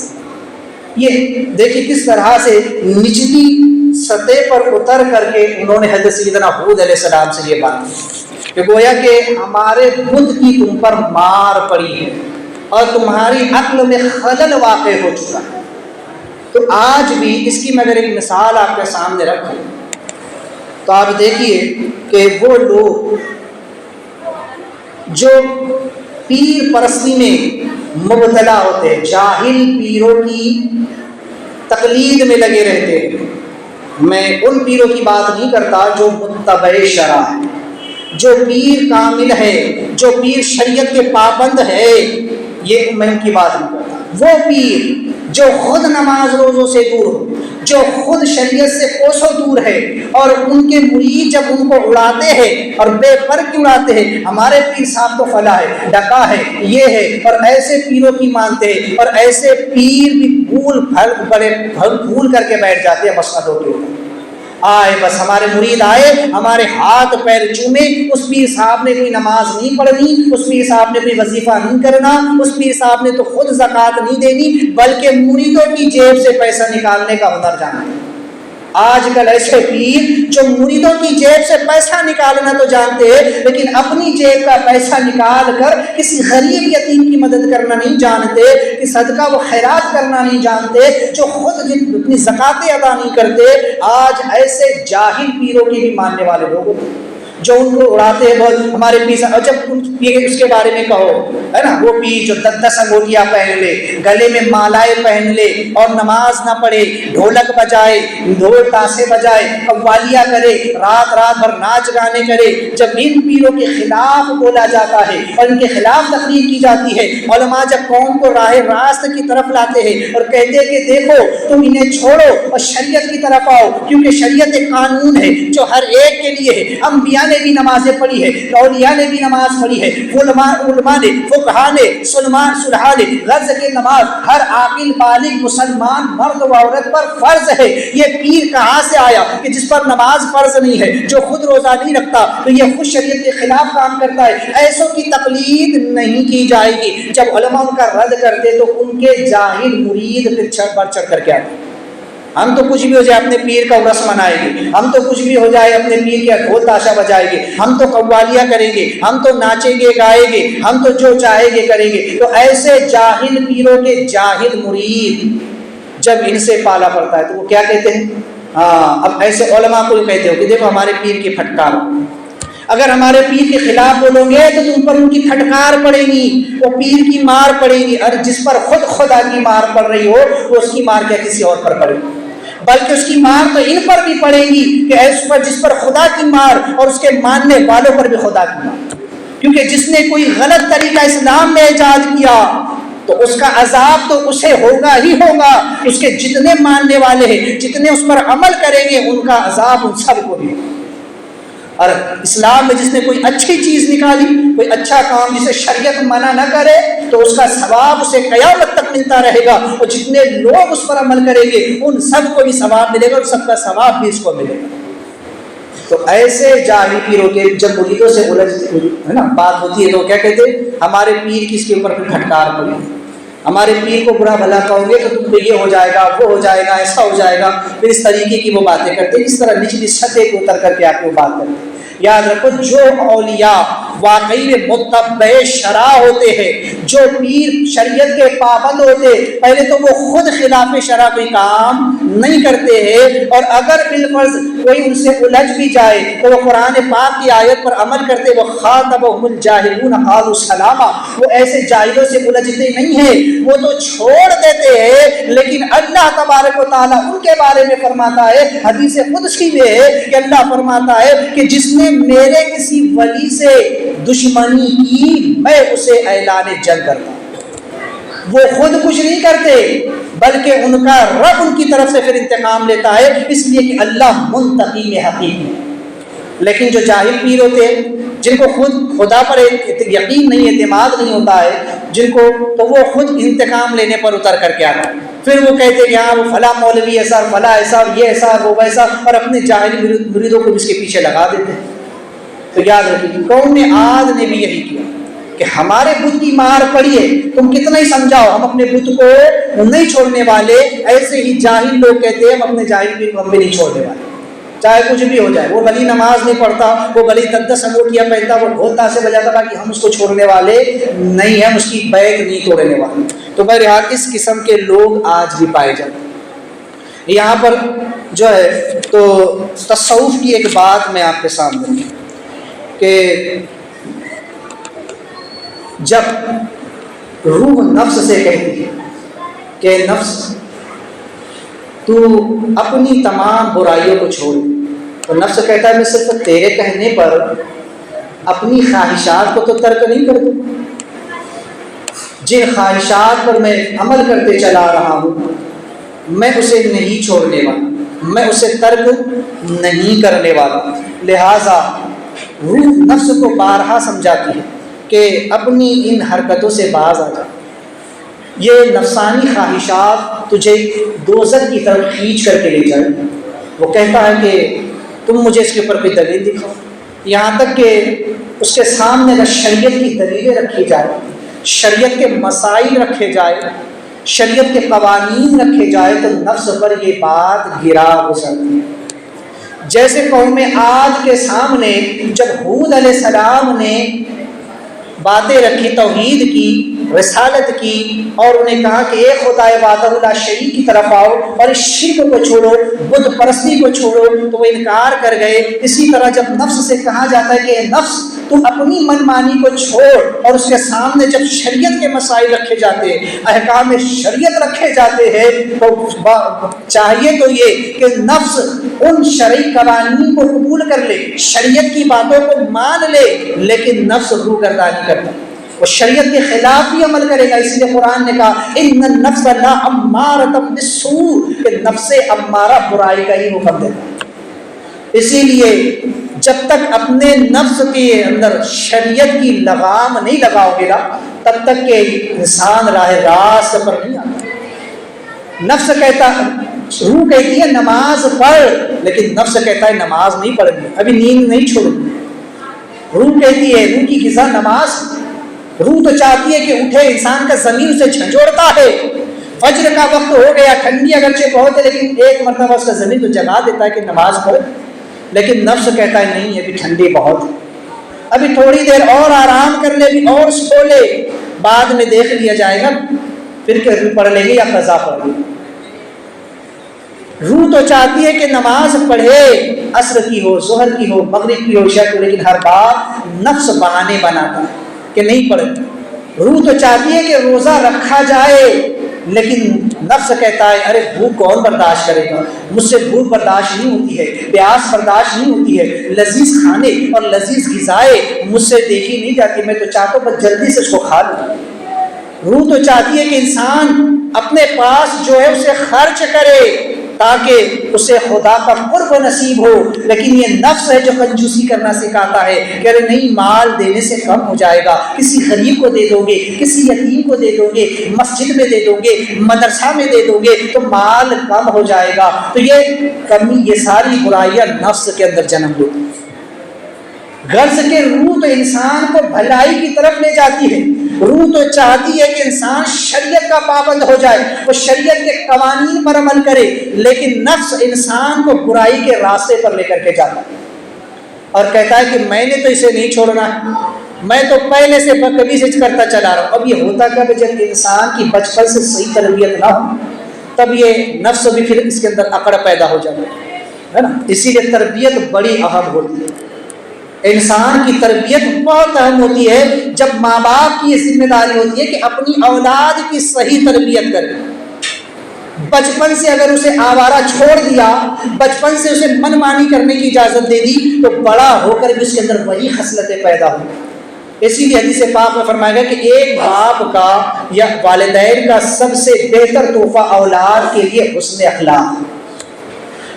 [SPEAKER 1] یہ دیکھیں کس طرح سے نچلی سطح پر اتر کر کے انہوں نے حضرت سیدنا ہود علیہ السلام سے یہ بات کی کہ گویا کہ ہمارے بت کی تم پر مار پڑی ہے اور تمہاری عقل میں خلل واقع ہو چکا ہے۔ تو آج بھی اس کی میں اگر ایک مثال آپ کے سامنے رکھوں تو آپ دیکھیے کہ وہ لوگ جو پیر پرستی میں مبتلا ہوتے ہیں، جاہل پیروں کی تقلید میں لگے رہتے ہیں، میں ان پیروں کی بات نہیں کرتا جو متبع شرع ہے، جو پیر کامل ہے، جو پیر شریعت کے پابند ہے، یہ میں ان کی بات نہیں کرتا۔ وہ پیر جو خود نماز روزوں سے دور ہو، جو خود شریعت سے کوسوں دور ہے، اور ان کے مرید جب ان کو اڑاتے ہیں اور بے پر کی اڑاتے ہیں، ہمارے پیر صاحب تو فلاں ہے، ڈکا ہے، یہ ہے، اور ایسے پیروں کی مانتے ہیں، اور ایسے پیر بھی بھول کر کے بیٹھ جاتے ہیں مسندوں کے اوپر۔ آئے بس ہمارے مرید آئے، ہمارے ہاتھ پیر چومے، اس پیر صاحب نے کوئی نماز نہیں پڑھنی، اس پیر صاحب نے کوئی وظیفہ نہیں کرنا، اس پیر صاحب نے تو خود زکوٰۃ نہیں دینی، بلکہ مریدوں کی جیب سے پیسہ نکالنے کا ہنر جانا ہے۔ آج کل ایسے پیر جو مریدوں کی جیب سے پیسہ نکالنا تو جانتے ہیں، لیکن اپنی جیب کا پیسہ نکال کر کسی غریب یتیم کی مدد کرنا نہیں جانتے، کہ صدقہ و خیرات کرنا نہیں جانتے، جو خود اپنی زکاتیں ادا نہیں کرتے۔ آج ایسے جاہل پیروں کی بھی ماننے والے لوگوں جو ان کو اڑاتے ہیں بہت ہمارے پیر، اور جب اس کے بارے میں کہو ہے نا، وہ پیر جو 10 انگوٹیاں پہن لے، گلے میں مالائیں پہن لے اور نماز نہ پڑھے، ڈھولک بجائے، ڈھول تاشے بجائے، قوالیاں کرے، رات بھر ناچ گانے کرے، جب ان پیروں کے خلاف بولا جاتا ہے اور ان کے خلاف تقریر کی جاتی ہے، علماء جب قوم کو راہ راست کی طرف لاتے ہیں اور کہتے ہیں کہ دیکھو تم انہیں چھوڑو اور شریعت کی طرف آؤ، کیونکہ شریعت ایک قانون ہے جو ہر ایک کے لیے ہے، انبیاء نے بھی نمازیں پڑھی ہے، اولیاء نے بھی نماز پڑھی ہے، علماء نے، فقہاء نے، صلحاء نے، غرض کی نماز ہر عاقل بالغ مسلمان مرد و عورت پر فرض ہے۔ یہ پیر کہاں سے آیا کہ جس پر نماز فرض نہیں ہے، جو خود روزہ نہیں رکھتا تو یہ خود شریعت کے خلاف کام کرتا ہے، ایسوں کی تقلید نہیں کی جائے گی۔ جب علماء ان کا رد کرتے تو ان کے جاہل مرید پھر بڑھ چڑھ کر کے آتے، ہم تو کچھ بھی ہو جائے اپنے پیر کا رسم منائیں گے، ہم تو کچھ بھی ہو جائے اپنے پیر کے ڈھول تاشا بجائیں گے، ہم تو قوالیاں کریں گے، ہم تو ناچیں گے گائیں گے، ہم تو جو چاہیں گے کریں گے۔ تو ایسے جاہل پیروں کے جاہل مرید جب ان سے پالا پڑتا ہے تو وہ کیا کہتے ہیں؟ اب ایسے علماء کو کہتے ہو کہ دیکھو ہمارے پیر کی پھٹکار، اگر ہمارے پیر کے خلاف بولو گے تو تم پر ان کی پھٹکار پڑے گی، وہ پیر کی مار پڑے گی، اور جس پر خود خدا کی مار پڑ رہی ہو وہ اس کی مار کیا کسی اور پر پڑے گی، بلکہ اس کی مار تو ان پر بھی پڑے گی کہ اس پر جس پر خدا کی مار اور اس کے ماننے والوں پر بھی خدا کی مار، کیونکہ جس نے کوئی غلط طریقہ اسلام میں ایجاد کیا تو اس کا عذاب تو اسے ہوگا ہی ہوگا، اس کے جتنے ماننے والے ہیں، جتنے اس پر عمل کریں گے ان کا عذاب ان سب کو بھی۔ اور اسلام میں جس نے کوئی اچھی چیز نکالی، کوئی اچھا کام جسے شریعت منع نہ کرے تو اس کا ثواب اسے قیامت تک ملتا رہے گا، اور جتنے لوگ اس پر عمل کریں گے ان سب کو بھی ثواب ملے گا اور سب کا ثواب بھی اس کو ملے گا۔ تو ایسے جاہل پیروں کے جب مریدوں سے ہے نا بات ہوتی ہے تو کیا کہتے ہیں؟ ہمارے پیر کس کے اوپر پھٹکار پڑی، ہمارے پیر کو برا بھلا کہو گے تو تم کو یہ ہو جائے گا، وہ ہو جائے گا، ایسا ہو جائے گا، پھر اس طریقے کی وہ باتیں کرتے، اس طرح نچلی سطح کو اتر کر کے آپ کو بات کرتے ہیں۔ یاد رکھو جو اولیاء واقعی میں متبع شرع ہوتے ہیں، جو پیر شریعت کے پابند ہوتے، پہلے تو وہ خود خلاف شرع کوئی کام نہیں کرتے ہیں، اور اگر بالفرض کوئی ان سے الجھ بھی جائے تو وہ قرآن پاک کی آیت پر عمل کرتے، وہ خاطبهم الجاہلون قالوا سلاما، وہ ایسے جاہلوں سے الجھتے نہیں ہیں، وہ تو چھوڑ دیتے ہیں، لیکن اللہ تبارک و تعالیٰ ان کے بارے میں فرماتا ہے، حدیث قدسی میں ہے کہ اللہ فرماتا ہے کہ جس نے میرے کسی ولی سے دشمنی کی میں اسے اعلان جنگ کرتا ہوں۔ وہ خود کچھ نہیں کرتے بلکہ ان کا رب ان کی طرف سے پھر انتقام لیتا ہے، اس لیے کہ اللہ منتقم حقیقی ہے۔ لیکن جو جاہل پیر ہوتے ہیں، جن کو خود خدا پر یقین نہیں، اعتماد نہیں ہوتا ہے جن کو، تو وہ خود انتقام لینے پر اتر کر کے آتا ہے، پھر وہ کہتے کہ ہاں وہ فلاں مولوی ایسا اور فلاں ایسا اور یہ ایسا وہ ویسا، اور اپنے جاہل مریدوں کو اس کے پیچھے لگا دیتے ہیں۔ تو یاد رکھیے قوم عاد نے بھی یہی کیا کہ ہمارے بت کی مار پڑی ہے، تم کتنا ہی سمجھاؤ ہم اپنے بت کو نہیں چھوڑنے والے۔ ایسے ہی جاہل لوگ کہتے ہیں ہم اپنے جاہل پیر کو ہم بھی نہیں چھوڑنے والے، چاہے کچھ بھی ہو جائے، وہ بھلی نماز نہیں پڑھتا، وہ بھلی 10 انگوٹیاں پہنتا، وہ ڈھول تاشے بجاتا، باقی ہم اس کو چھوڑنے والے نہیں ہیں، ہم اس کی بیعت نہیں توڑنے والے۔ تو بہرحال اس قسم کے لوگ آج بھی پائے جاتے ہیں۔ یہاں پر جو ہے تو تصوف کی ایک بات میں آپ کے سامنے کہ جب روح نفس سے کہتی ہے کہ نفس تو اپنی تمام برائیوں کو چھوڑ، تو نفس کہتا ہے میں صرف تیرے کہنے پر اپنی خواہشات کو تو ترک نہیں کر دوں، جن خواہشات پر میں عمل کرتے چلا رہا ہوں میں اسے نہیں چھوڑنے والا، میں اسے ترک نہیں کرنے والا۔ لہٰذا روح نفس کو بارہا سمجھاتی ہے کہ اپنی ان حرکتوں سے باز آ جا، یہ نفسانی خواہشات تجھے دوزخ کی طرف کھینچ کر کے لے جائے۔ وہ کہتا ہے کہ تم مجھے اس کے اوپر کوئی دلیل دکھاؤ، یہاں تک کہ اس کے سامنے اگر شریعت کی دلیلیں رکھی جائے، شریعت کے مسائل رکھے جائے، شریعت کے قوانین رکھے جائے تو نفس پر یہ بات گرا ہو جاتی ہے۔ جیسے قوم عاد کے سامنے جب ہود علیہ السلام نے باتیں رکھی توحید کی، رسالت کی، اور انہیں کہا کہ ایک خدا وحدہ لا شریک کی طرف آؤ اور اس شرک کو چھوڑو، بت پرستی کو چھوڑو، تو وہ انکار کر گئے۔ اسی طرح جب نفس سے کہا جاتا ہے کہ اے نفس تو اپنی من مانی کو چھوڑ، اور اس کے سامنے جب شریعت کے مسائل رکھے جاتے ہیں، احکام شریعت رکھے جاتے ہیں، تو چاہیے تو یہ کہ نفس ان شرعی قوانین کو قبول کر لے، شریعت کی باتوں کو مان لے، لیکن نفس روگردانی کرتا ہے، وہ شریعت کے خلاف بھی عمل کرے گا۔ اس لیے قرآن نے کہا ان النفس لامارۃ بالسوء، کہ نفس امارہ برائی کا ہی حکم دیتا ہے۔ اسی لیے جب تک اپنے نفس کے اندر شریعت کی لگام نہیں لگاؤ گے نا، تب تک کہ انسان راہ راست پر نہیں آتا۔ نفس کہتا، روح کہتی ہے نماز پڑھ، لیکن نفس کہتا ہے نماز نہیں پڑھنی، ابھی نیند نہیں چھوڑنی۔ روح کہتی ہے، روح کی غذا نماز، روح تو چاہتی ہے کہ اٹھے، انسان کا ضمیر اسے جھنجھوڑتا ہے، فجر کا وقت ہو گیا، ٹھنڈی اگرچہ بہت ہے لیکن ایک مرتبہ اس کا ضمیر تو جگا دیتا ہے کہ نماز پڑھ، لیکن نفس کہتا ہے نہیں، ابھی ٹھنڈی بہت ہے، ابھی تھوڑی دیر اور آرام کر لے، ابھی اور سو لے، بعد میں دیکھ لیا جائے گا، پھر کہ پڑھ لے گی یا قضا پڑھ لے گی۔ روح تو چاہتی ہے کہ نماز پڑھے، عصر کی ہو، ظہر کی ہو، مغرب کی ہو، عشاء کی ہو، لیکن ہر بار نفس بہانے بناتا ہے کہ نہیں پڑھے۔ روح تو چاہتی ہے کہ روزہ رکھا جائے، لیکن نفس کہتا ہے ارے بھوک کون برداشت کرے گا، مجھ سے بھوک برداشت نہیں ہوتی ہے، پیاس برداشت نہیں ہوتی ہے، لذیذ کھانے اور لذیذ غذائیں مجھ سے دیکھی نہیں جاتی، میں تو چاہتا ہوں بس جلدی سے اس کو کھا لوں۔ روح تو چاہتی ہے کہ انسان اپنے پاس جو ہے اسے خرچ کرے تاکہ اسے خدا کا قرب نصیب ہو، لیکن یہ نفس ہے جو کنجوسی کرنا سکھاتا ہے کہ ارے نہیں، مال دینے سے کم ہو جائے گا، کسی غریب کو دے دو گے، کسی یتیم کو دے دو گے، مسجد میں دے دو گے، مدرسہ میں دے دو گے تو مال کم ہو جائے گا۔ تو یہ کمی، یہ ساری برائیاں نفس کے اندر جنم لیتی ہیں۔ غرض کے روح تو انسان کو بھلائی کی طرف لے جاتی ہے، روح تو چاہتی ہے کہ انسان شریعت کا پابند ہو جائے، وہ شریعت کے قوانین پر عمل کرے، لیکن نفس انسان کو برائی کے راستے پر لے کر کے جاتا ہے اور کہتا ہے کہ میں نے تو اسے نہیں چھوڑنا ہے، میں تو پہلے سے کبھی سے کرتا چلا رہا ہوں۔ اب یہ ہوتا کب؟ جب انسان کی بچپن سے صحیح تربیت نہ ہو، تب یہ نفس بھی پھر اس کے اندر اکڑ پیدا ہو جاتا ہے نا۔ اسی لیے تربیت بڑی اہم ہوتی ہے، انسان کی تربیت بہت اہم ہوتی ہے۔ جب ماں باپ کی یہ ذمہ داری ہوتی ہے کہ اپنی اولاد کی صحیح تربیت کرے، بچپن سے اگر اسے آوارہ چھوڑ دیا، بچپن سے اسے من مانی کرنے کی اجازت دے دی، تو بڑا ہو کر بھی اس کے اندر وہی خصلتیں پیدا ہوں۔ اسی لیے حدیث پاک میں فرمایا گیا کہ ایک باپ کا یا والدین کا سب سے بہتر تحفہ اولاد کے لیے حسن اخلاق،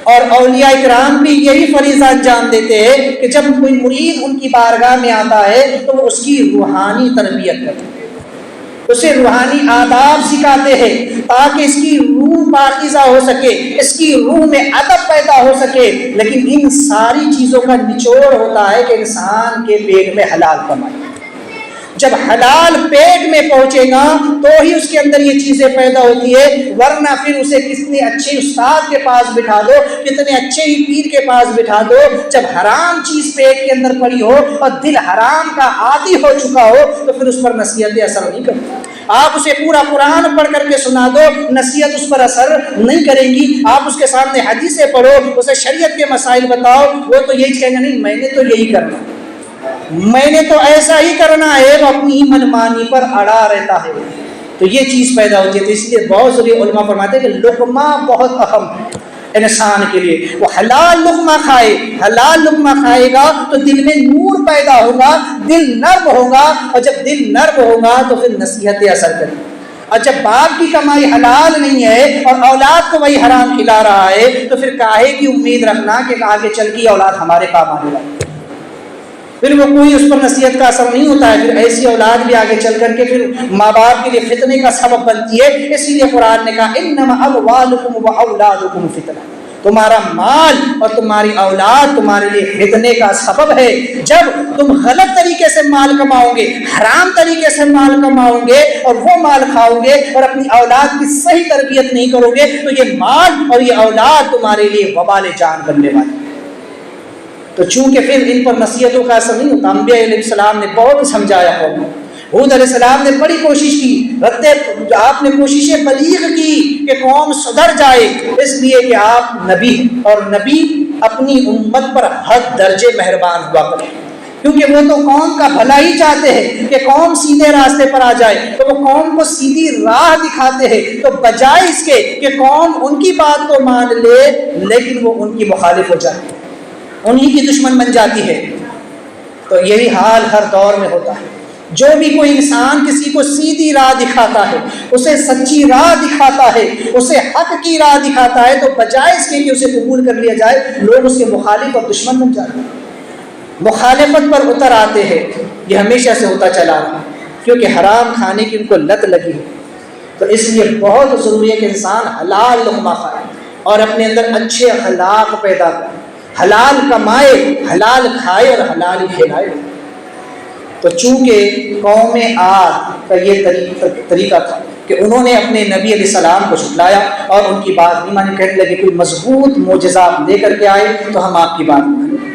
[SPEAKER 1] اور اولیاء اکرام بھی یہی فریضہ انجام دیتے ہیں کہ جب کوئی مرید ان کی بارگاہ میں آتا ہے تو وہ اس کی روحانی تربیت کرتے ہیں، اسے روحانی آداب سکھاتے ہیں تاکہ اس کی روح پاکیزہ ہو سکے، اس کی روح میں ادب پیدا ہو سکے۔ لیکن ان ساری چیزوں کا نچوڑ ہوتا ہے کہ انسان کے پیٹ میں حلال کمائی، جب حلال پیٹ میں پہنچے گا تو ہی اس کے اندر یہ چیزیں پیدا ہوتی ہے، ورنہ پھر اسے کتنے اچھے استاد کے پاس بٹھا دو، کتنے اچھے ہی پیر کے پاس بٹھا دو، جب حرام چیز پیٹ کے اندر پڑی ہو اور دل حرام کا عادی ہو چکا ہو تو پھر اس پر نصیحتیں اثر نہیں کرتی۔ آپ اسے پورا قرآن پڑھ کر کے سنا دو، نصیحت اس پر اثر نہیں کرے گی۔ آپ اس کے سامنے حدیثیں پڑھو، اسے شریعت کے مسائل بتاؤ، وہ تو یہی کہیں گے نہیں میں نے تو یہی کرنا، میں نے تو ایسا ہی کرنا ہے، وہ اپنی ہی منمانی پر اڑا رہتا ہے، تو یہ چیز پیدا ہوتی ہے۔ تو اس لیے بہت ضروری، علماء فرماتے ہیں کہ لقمہ بہت اہم ہے انسان کے لیے، وہ حلال لقمہ کھائے، حلال لقمہ کھائے گا تو دل میں نور پیدا ہوگا، دل نرم ہوگا، اور جب دل نرم ہوگا تو پھر نصیحتیں اثر کریں۔ اور جب باپ کی کمائی حلال نہیں ہے اور اولاد کو وہی حرام کھلا رہا ہے تو پھر کاہے کی امید رکھنا کہ آگے چل کے اولاد ہمارے کام آنے والی، پھر وہ کوئی اس پر نصیحت کا اثر نہیں ہوتا ہے، پھر ایسی اولاد بھی آگے چل کر کے پھر ماں باپ کے لیے فتنے کا سبب بنتی ہے۔ اسی لیے قرآن نے کہا انما اموالکم واولادکم فتنہ، تمہارا مال اور تمہاری اولاد تمہارے لیے فتنے کا سبب ہے۔ جب تم غلط طریقے سے مال کماؤ گے، حرام طریقے سے مال کماؤ گے اور وہ مال کھاؤ گے اور اپنی اولاد کی صحیح تربیت نہیں کرو گے تو یہ مال اور یہ اولاد تمہارے لیے وبال جان بننے والی۔ تو چونکہ پھر ان پر نصیحتوں کا اثر نہیں ہوتا، انبیاء علیہ السلام نے بہت سمجھایا قوم کو، حود علیہ السلام نے بڑی کوشش کی، آپ نے کوششیں بلیغ کی کہ قوم سدھر جائے، اس لیے کہ آپ نبی ہیں، اور نبی اپنی امت پر حد درجے مہربان ہوا کرے، کیونکہ وہ تو قوم کا بھلا ہی چاہتے ہیں کہ قوم سیدھے راستے پر آ جائے، تو وہ قوم کو سیدھی راہ دکھاتے ہیں، تو بجائے اس کے کہ قوم ان کی بات کو مان لے لیکن وہ ان کی مخالف ہو جائے، انہی کی دشمن بن جاتی ہے۔ تو یہی حال ہر دور میں ہوتا ہے، جو بھی کوئی انسان کسی کو سیدھی راہ دکھاتا ہے، اسے سچی راہ دکھاتا ہے، اسے حق کی راہ دکھاتا ہے، تو بجائے اس کے کہ اسے قبول کر لیا جائے، لوگ اس کے مخالف اور دشمن بن جاتے ہیں، مخالفت پر اتر آتے ہیں۔ یہ ہمیشہ سے ہوتا چلا رہا، کیونکہ حرام کھانے کی ان کو لت لگی ہے۔ تو اس لیے بہت ضروری ہے کہ انسان حلال لقمہ کھائے اور اپنے اندر اچھے اخلاق پیدا کرے، حلال کمائے، حلال کھائے اور حلال ہی کھلائے۔ تو چونکہ قوم عاد کا یہ طریقہ تھا کہ انہوں نے اپنے نبی علیہ السلام کو جھٹلایا اور ان کی بات نہیں مانی، کہنے لگے کوئی مضبوط معجزہ آپ لے کر کے آئے تو ہم آپ کی بات مانیں۔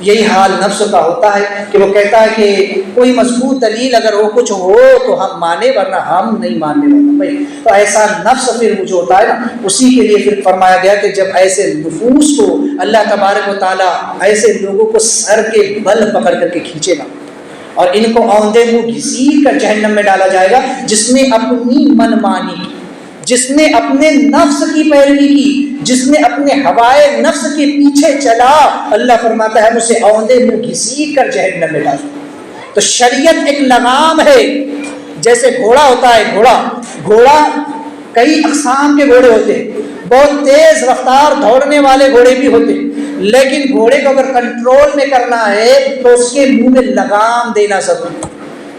[SPEAKER 1] یہی حال نفس کا ہوتا ہے کہ وہ کہتا ہے کہ کوئی مضبوط دلیل اگر وہ کچھ ہو تو ہم مانے، ورنہ ہم نہیں ماننے والا بھائی۔ تو ایسا نفس پھر جو ہوتا ہے نا، اسی کے لیے پھر فرمایا گیا کہ جب ایسے نفوس کو اللہ تبارک و تعالیٰ ایسے لوگوں کو سر کے بل پکڑ کر کے کھینچے گا اور ان کو اوندے منہ گھسیٹ کر جہنم میں ڈالا جائے گا، جس نے اپنی من مانی کی، جس نے اپنے نفس کی پیروی کی، جس نے اپنے ہوائے نفس کے پیچھے چلا، اللہ فرماتا ہے اسے اوندے منہ گھسیٹ کر جہنم میں ڈالا۔ تو شریعت ایک لگام ہے، جیسے گھوڑا ہوتا ہے، گھوڑا کئی اقسام کے گھوڑے ہوتے ہیں، بہت تیز رفتار دوڑنے والے گھوڑے بھی ہوتے ہیں، لیکن گھوڑے کو اگر کنٹرول میں کرنا ہے تو اس کے منہ میں لگام دینا ضروری ہے۔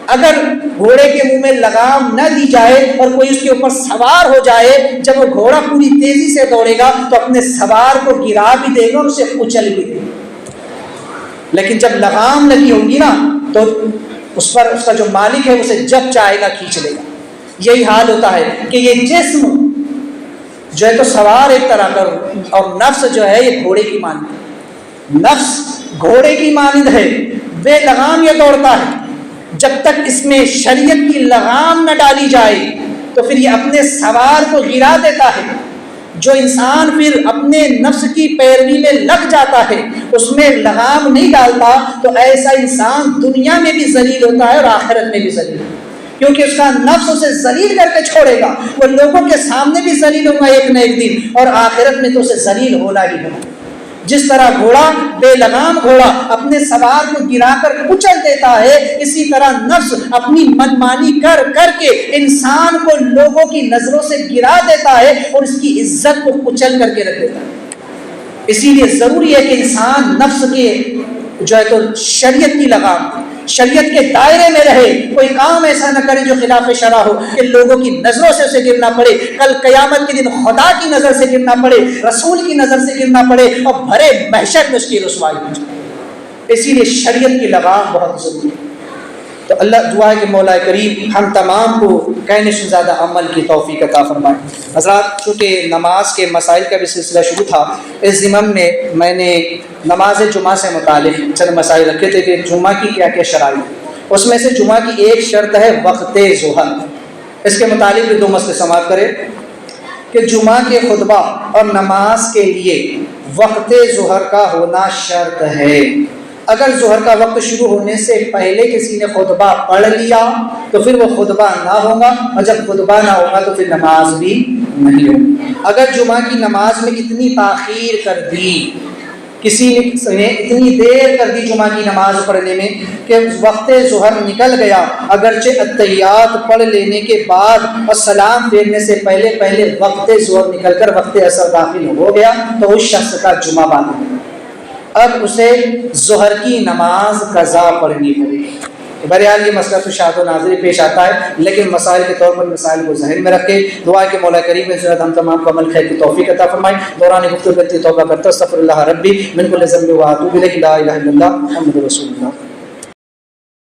[SPEAKER 1] اگر گھوڑے کے منہ میں لگام نہ دی جائے اور کوئی اس کے اوپر سوار ہو جائے، جب وہ گھوڑا پوری تیزی سے دوڑے گا تو اپنے سوار کو گرا بھی دے گا اور اسے کچل بھی دے گا، لیکن جب لگام لگی ہوگی نا تو اس پر اس کا جو مالک ہے اسے جب چاہے گا کھینچ لے گا۔ یہی حال ہوتا ہے کہ یہ جسم جو ہے تو سوار ایک طرح کا، اور نفس جو ہے یہ گھوڑے کی مانند ہے، نفس گھوڑے کی مانند ہے، بے لگام یہ دوڑتا ہے۔ جب تک اس میں شریعت کی لگام نہ ڈالی جائے تو پھر یہ اپنے سوار کو گرا دیتا ہے۔ جو انسان پھر اپنے نفس کی پیروی میں لگ جاتا ہے، اس میں لگام نہیں ڈالتا، تو ایسا انسان دنیا میں بھی ذلیل ہوتا ہے اور آخرت میں بھی ذلیل ہوتا ہے، کیونکہ اس کا نفس اسے ذلیل کر کے چھوڑے گا، وہ لوگوں کے سامنے بھی ذلیل ہوگا ایک نہ ایک دن، اور آخرت میں تو اسے ذلیل ہونا ہی ہونا۔ جس طرح گھوڑا بے لگام گھوڑا اپنے سوار کو گرا کر کچل دیتا ہے، اسی طرح نفس اپنی منمانی کر کر کے انسان کو لوگوں کی نظروں سے گرا دیتا ہے اور اس کی عزت کو کچل کر کے رکھ دیتا ہے۔ اسی لیے ضروری ہے کہ انسان نفس کے جو ہے تو شریعت کی لگام، شریعت کے دائرے میں رہے، کوئی کام ایسا نہ کرے جو خلاف شرع ہو کہ لوگوں کی نظروں سے اسے گرنا پڑے، کل قیامت کے دن خدا کی نظر سے گرنا پڑے، رسول کی نظر سے گرنا پڑے اور بھرے محشر میں اس کی رسوائی ہو جائے۔ اسی لیے شریعت کی لگام بہت ضروری ہے۔ تو اللہ دعا ہے کہ مولا کریم ہم تمام کو کہنے سے زیادہ عمل کی توفیق عطا فرمائے۔ حضرات، چونکہ نماز کے مسائل کا بھی سلسلہ شروع تھا، اس ضمن میں نے نماز جمعہ سے متعلق چند مسائل رکھے تھے کہ جمعہ کی کیا کیا شرائط، اس میں سے جمعہ کی ایک شرط ہے وقت ظہر۔ اس کے متعلق بھی دو مسئلے سماعت کریں کہ جمعہ کے خطبہ اور نماز کے لیے وقت ظہر کا ہونا شرط ہے۔ اگر ظہر کا وقت شروع ہونے سے پہلے کسی نے خطبہ پڑھ لیا تو پھر وہ خطبہ نہ ہوگا، اور جب خطبہ نہ ہوگا تو پھر نماز بھی نہیں ہوگی۔ اگر جمعہ کی نماز میں اتنی تاخیر کر دی، کسی نے اتنی دیر کر دی جمعہ کی نماز پڑھنے میں کہ وقت ظہر نکل گیا، اگرچہ اتحیات پڑھ لینے کے بعد اور سلام پھیرنے سے پہلے وقت ظہر نکل کر وقت عصر داخل ہو گیا، تو اس شخص کا جمعہ باطل ہے، اب اسے ظہر کی نماز قضا پڑھنی پڑے گی۔ بہرحال یہ مسئلہ تو شاہد و ناظر پیش آتا ہے، لیکن مسائل کے طور پر مسائل کو ذہن میں رکھے، دعا کہ مولا کریم نے ہم تمام کو عمل خیر کی توفیق عطا فرمائے۔ دوران گفتگو کرتے توبہ کرتا استغفر اللہ ربی من کل ذنب و اتوب الیہ، لا الہ الا اللہ محمد رسول اللہ۔